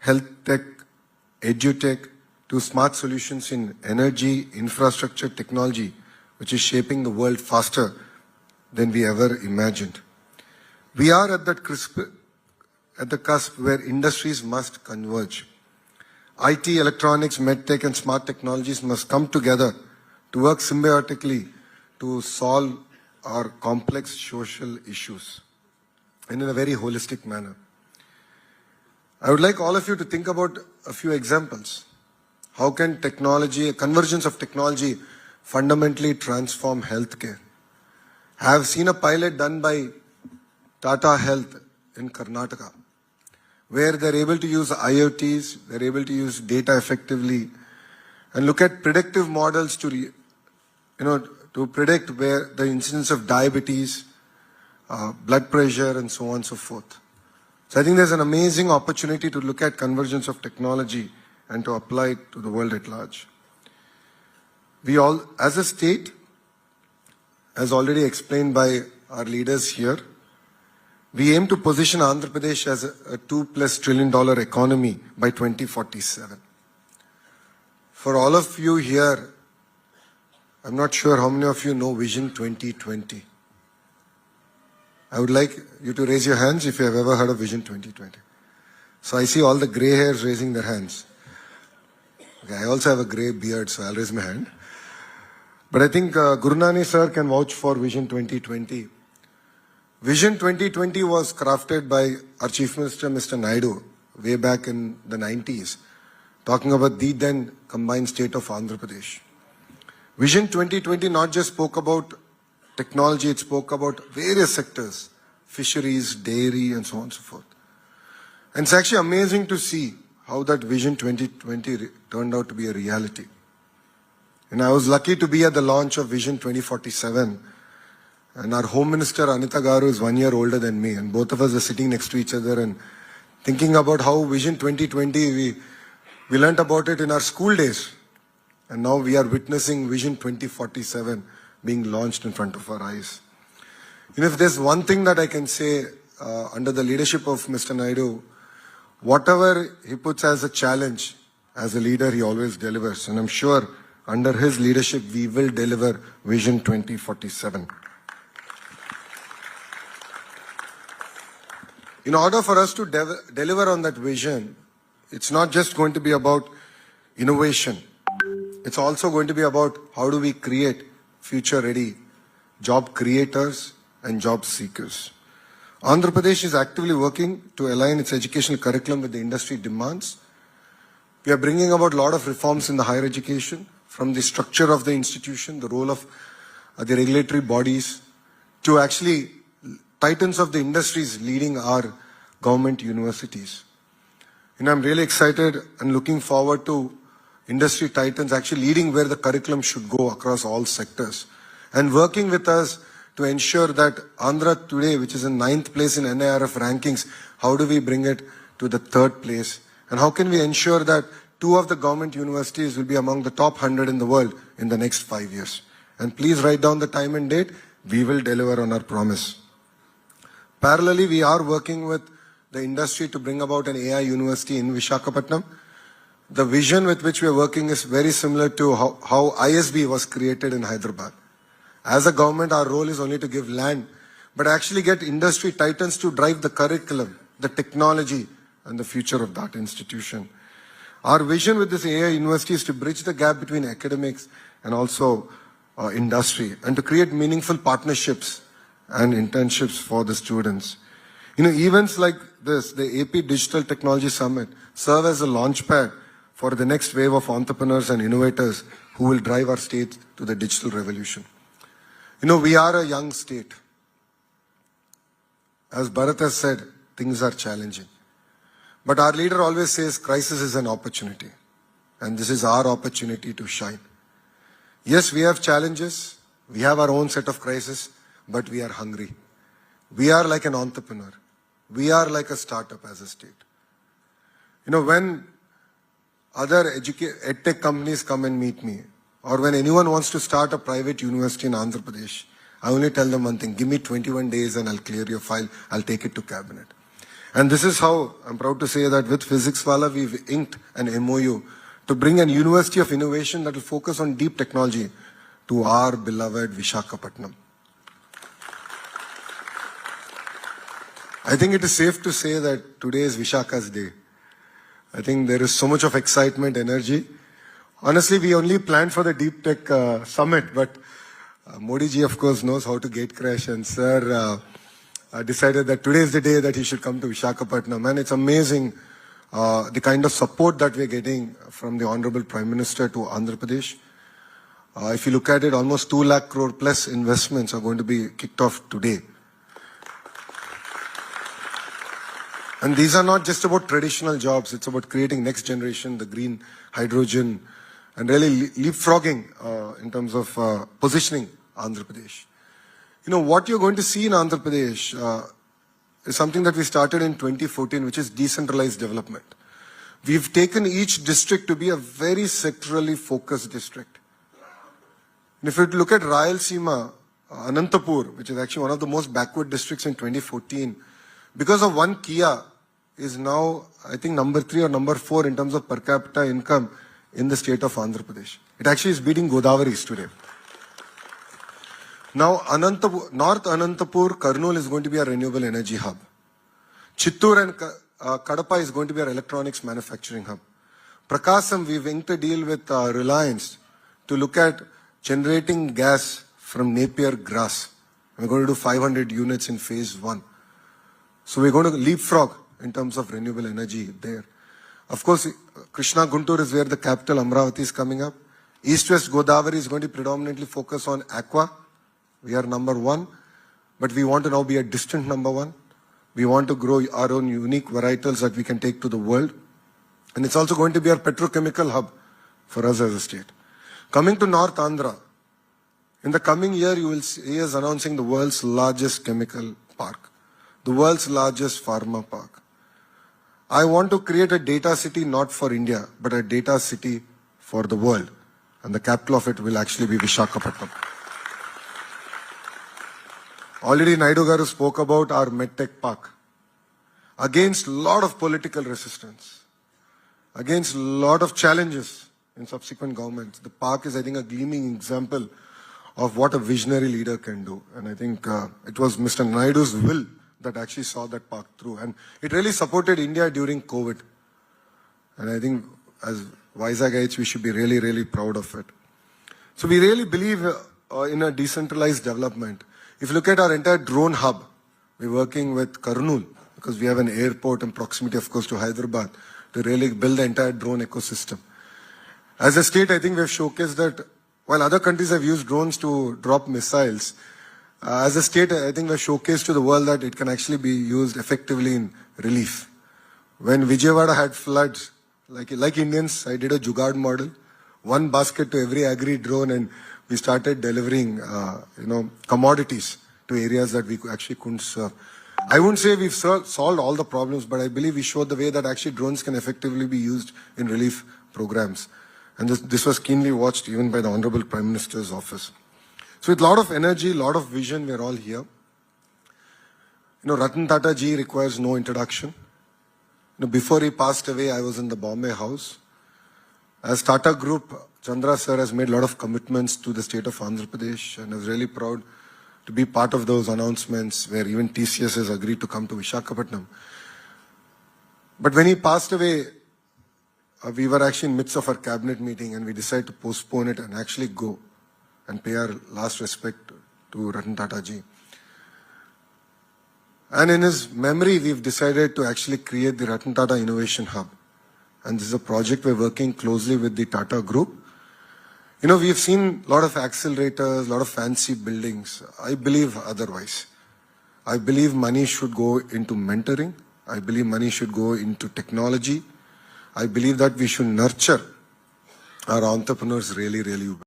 health tech, edutech, to smart solutions in energy, infrastructure, technology, which is shaping the world faster than we ever imagined. We are at the cusp where industries must converge. IT, electronics, medtech, and smart technologies must come together to work symbiotically to solve our complex social issues and in a very holistic manner. I would like all of you to think about a few examples. How can technology, convergence of technology, fundamentally transform healthcare? I have seen a pilot done by Tata Health in Karnataka, where they're able to use IoTs, they're able to use data effectively, and look at predictive models to, to predict where the incidence of diabetes, blood pressure, and so on and so forth. So I think there's an amazing opportunity to look at convergence of technology and to apply it to the world at large. We all, as a state, as already explained by our leaders here, we aim to position Andhra Pradesh as a $2+ trillion economy by 2047. For all of you here, I'm not sure how many of you know Vision 2020. I would like you to raise your hands if you have ever heard of Vision 2020. So I see all the gray hairs raising their hands. Okay, I also have a gray beard, so I'll raise my hand. But I think Gurunani sir can vouch for Vision 2020. Vision 2020 was crafted by our Chief Minister, Mr. Naidu, way back in the 90s, talking about the then combined state of Andhra Pradesh. Vision 2020 not just spoke about technology, it spoke about various sectors, fisheries, dairy, and so on and so forth. And it's actually amazing to see how that Vision 2020 turned out to be a reality. And I was lucky to be at the launch of Vision 2047. And our Home Minister, Anita Garu, is 1 year older than me. And both of us are sitting next to each other and thinking about how Vision 2020, we learnt about it in our school days. And now we are witnessing Vision 2047 being launched in front of our eyes. And if there's one thing that I can say under the leadership of Mr. Naidu, whatever he puts as a challenge, as a leader, he always delivers. And I'm sure under his leadership, we will deliver Vision 2047. In order for us to deliver on that vision, it's not just going to be about innovation. It's also going to be about how do we create future-ready job creators and job seekers. Andhra Pradesh is actively working to align its educational curriculum with the industry demands. We are bringing about a lot of reforms in the higher education, from the structure of the institution, the role of the regulatory bodies, to actually titans of the industries leading our government universities. And I'm really excited and looking forward to industry titans actually leading where the curriculum should go across all sectors and working with us to ensure that Andhra today, which is in 9th place in NIRF rankings, how do we bring it to the 3rd place? And how can we ensure that 2 of the government universities will be among the top 100 in the world in the next 5 years? And please write down the time and date. We will deliver on our promise. Parallelly, we are working with the industry to bring about an AI university in Visakhapatnam. The vision with which we are working is very similar to how ISB was created in Hyderabad. As a government, our role is only to give land, but actually get industry titans to drive the curriculum, the technology, and the future of that institution. Our vision with this AI university is to bridge the gap between academics and also industry, and to create meaningful partnerships and internships for the students. Events like this, the AP Digital Technology Summit, serve as a launchpad for the next wave of entrepreneurs and innovators who will drive our state to the digital revolution. We are a young state. As Bharat has said, things are challenging. But our leader always says crisis is an opportunity. And this is our opportunity to shine. Yes, we have challenges. We have our own set of crises, but we are hungry. We are like an entrepreneur. We are like a startup as a state. When other edtech companies come and meet me, or when anyone wants to start a private university in Andhra Pradesh, I only tell them one thing: give me 21 days and I'll clear your file, I'll take it to cabinet. And this is how I'm proud to say that with Physics Wala, we've inked an MOU to bring an University of Innovation that will focus on deep technology to our beloved Visakhapatnam. I think it is safe to say that today is Vishakha's day. I think there is so much of excitement, energy. Honestly, we only planned for the Deep Tech Summit, but Modi ji, of course, knows how to gate crash, and sir decided that today is the day that he should come to Visakhapatnam. And it's amazing the kind of support that we're getting from the Honorable Prime Minister to Andhra Pradesh. If you look at it, almost 2 lakh crore plus investments are going to be kicked off today. And these are not just about traditional jobs, it's about creating next generation, the green hydrogen, and really leapfrogging in terms of positioning Andhra Pradesh. You know, what you're going to see in Andhra Pradesh is something that we started in 2014, which is decentralized development. We've taken each district to be a very sectorally focused district. And if you look at Rayalaseema, Anantapur, which is actually one of the most backward districts in 2014, because of one Kia, is now, I think, number 3 or number 4 in terms of per capita income in the state of Andhra Pradesh. It actually is beating Godavari's today. Now, North Anantapur, Kurnool is going to be a renewable energy hub. Chittoor and Kadapa is going to be our electronics manufacturing hub. Prakasam, we've inked a deal with Reliance to look at generating gas from Napier grass. We're going to do 500 units in phase 1. So we're going to leapfrog in terms of renewable energy there. Of course, Krishna Guntur is where the capital Amravati is coming up. East-West Godavari is going to predominantly focus on aqua. We are number 1, but we want to now be a distant number 1. We want to grow our own unique varietals that we can take to the world. And it's also going to be our petrochemical hub for us as a state. Coming to North Andhra, in the coming year, you will see us announcing the world's largest chemical park, the world's largest pharma park. I want to create a data city not for India, but a data city for the world. And the capital of it will actually be Visakhapatnam. Already Naidu Garu spoke about our MedTech Park. Against a lot of political resistance, against a lot of challenges in subsequent governments, the park is, I think, a gleaming example of what a visionary leader can do. And I think it was Mr. Naidu's will that actually saw that park through. And it really supported India during COVID. And I think as Vizagayites, we should be really, really proud of it. So we really believe in a decentralized development. If you look at our entire drone hub, we're working with Kurnool because we have an airport in proximity, of course, to Hyderabad to really build the entire drone ecosystem. As a state, I think we've showcased that while other countries have used drones to drop missiles, as a state, I think we've showcased to the world that it can actually be used effectively in relief. When Vijayawada had floods, like Indians, I did a Jugaad model, 1 basket to every agri drone, and we started delivering, commodities to areas that we actually couldn't serve. I wouldn't say we've solved all the problems, but I believe we showed the way that actually drones can effectively be used in relief programs. And this was keenly watched even by the Honorable Prime Minister's office. So with a lot of energy, a lot of vision, we're all here. Ratan Tata ji requires no introduction. Before he passed away, I was in the Bombay House. As Tata Group, Chandra sir has made a lot of commitments to the state of Andhra Pradesh, and I was really proud to be part of those announcements where even TCS has agreed to come to Visakhapatnam. But when he passed away, we were actually in the midst of our cabinet meeting, and we decided to postpone it and actually go and pay our last respect to Ratan Tata ji. And in his memory, we've decided to actually create the Ratan Tata Innovation Hub. And this is a project we're working closely with the Tata Group. We've seen a lot of accelerators, a lot of fancy buildings. I believe otherwise. I believe money should go into mentoring. I believe money should go into technology. I believe that we should nurture our entrepreneurs really, really well.